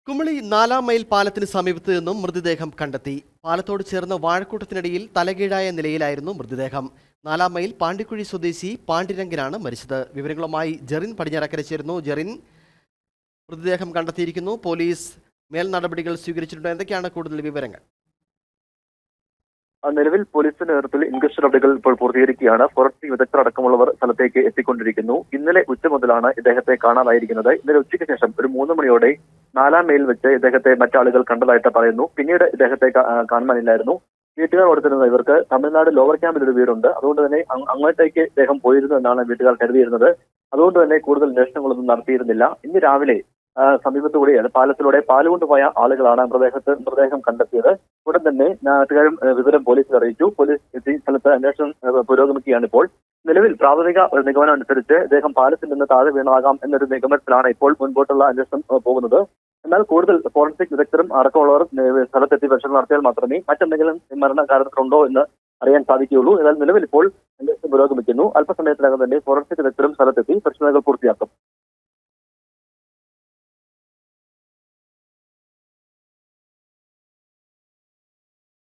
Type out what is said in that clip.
Kumily 4-ാം mile പാലത്തിന് സമീപത്ത് നിന്നും മൃതദേഹം കണ്ടെത്തി. പാലത്തോട് ചേർന്ന വാഴക്കൂട്ടത്തിനിടയിൽ തലകീഴായ നിലയിലായിരുന്നു മൃതദേഹം. 4-ാം മൈൽ പാണ്ടിക്കുഴി സ്വദേശി പാണ്ഡിരംഗനാണ് മരിച്ചത്. വിവരങ്ങളുമായി ജെറിൻ പടിഞ്ഞാറക്കര ചേരുന്നു. ജെറിൻ, മൃതദേഹം കണ്ടെത്തിയിരിക്കുന്നു. പോലീസ് മേൽ നടപടികൾ സ്വീകരിച്ചിട്ടുണ്ട്. എന്തൊക്കെയാണ് കൂടുതൽ വിവരങ്ങൾ? നിലവിൽ പോലീസിന്റെ നേതൃത്വത്തിൽ ഇൻക്വസ്റ്റ് നടപടികൾ ഇപ്പോൾ പൂർത്തീകരിക്കുകയാണ്. ഫോറൻസിക് വിദഗ്ധർ അടക്കമുള്ളവർ സ്ഥലത്തേക്ക് എത്തിക്കൊണ്ടിരിക്കുന്നു. ഇന്നലെ ഉച്ച മുതലാണ് ഇദ്ദേഹത്തെ കാണാതായിരിക്കുന്നത്. ഇന്നലെ ഉച്ചയ്ക്ക് ശേഷം ഒരു 3 മണിയോടെ 4-ാം മൈൽ വെച്ച് ഇദ്ദേഹത്തെ മറ്റാളുകൾ കണ്ടതായിട്ട് പറയുന്നു. പിന്നീട് ഇദ്ദേഹത്തെ കാണുവാനില്ലായിരുന്നു. വീട്ടുകാർ ഓർത്തിരുന്നത് ഇവർക്ക് തമിഴ്നാട് ലോവർ ക്യാമ്പിൽ ഒരു വീടുണ്ട്, അതുകൊണ്ട് തന്നെ അങ്ങോട്ടേക്ക് ഇദ്ദേഹം പോയിരുന്നു എന്നാണ് വീട്ടുകാർ കരുതിയിരുന്നത്. അതുകൊണ്ട് തന്നെ കൂടുതൽ അന്വേഷണങ്ങളൊന്നും നടത്തിയിരുന്നില്ല. ഇന്ന് രാവിലെ സമീപത്തുകൂടി പാലത്തിലൂടെ പാലുകൊണ്ടുപോയ ആളുകളാണ് മൃതദേഹം കണ്ടെത്തിയത്. ഉടൻ തന്നെ നാട്ടുകാരും വിവരം പോലീസിൽ അറിയിച്ചു. പോലീസ് എത്തി സ്ഥലത്ത് അന്വേഷണം പുരോഗമിക്കുകയാണ്. ഇപ്പോൾ നിലവിൽ പ്രാഥമിക നിഗമനം അനുസരിച്ച് ഇദ്ദേഹം പാലത്തിൽ നിന്ന് താഴെ വീണാകാം എന്നൊരു നിഗമനത്തിലാണ് ഇപ്പോൾ മുൻപോട്ടുള്ള അന്വേഷണം പോകുന്നത്. എന്നാൽ കൂടുതൽ ഫോറൻസിക് വിദഗ്ധരും അടക്കമുള്ളവർ സ്ഥലത്തെത്തി പരിശോധന നടത്തിയാൽ മാത്രമേ മറ്റെന്തെങ്കിലും മരണ കാരണത്തിലുണ്ടോ എന്ന് അറിയാൻ സാധിക്കുകയുള്ളൂ. എന്നാൽ നിലവിൽ ഇപ്പോൾ അന്വേഷണം പുരോഗമിക്കുന്നു. അല്പസമയത്തിനകം തന്നെ ഫോറൻസിക് വിദഗ്ധരും സ്ഥലത്തെത്തി പരിശോധനകൾ പൂർത്തിയാക്കും.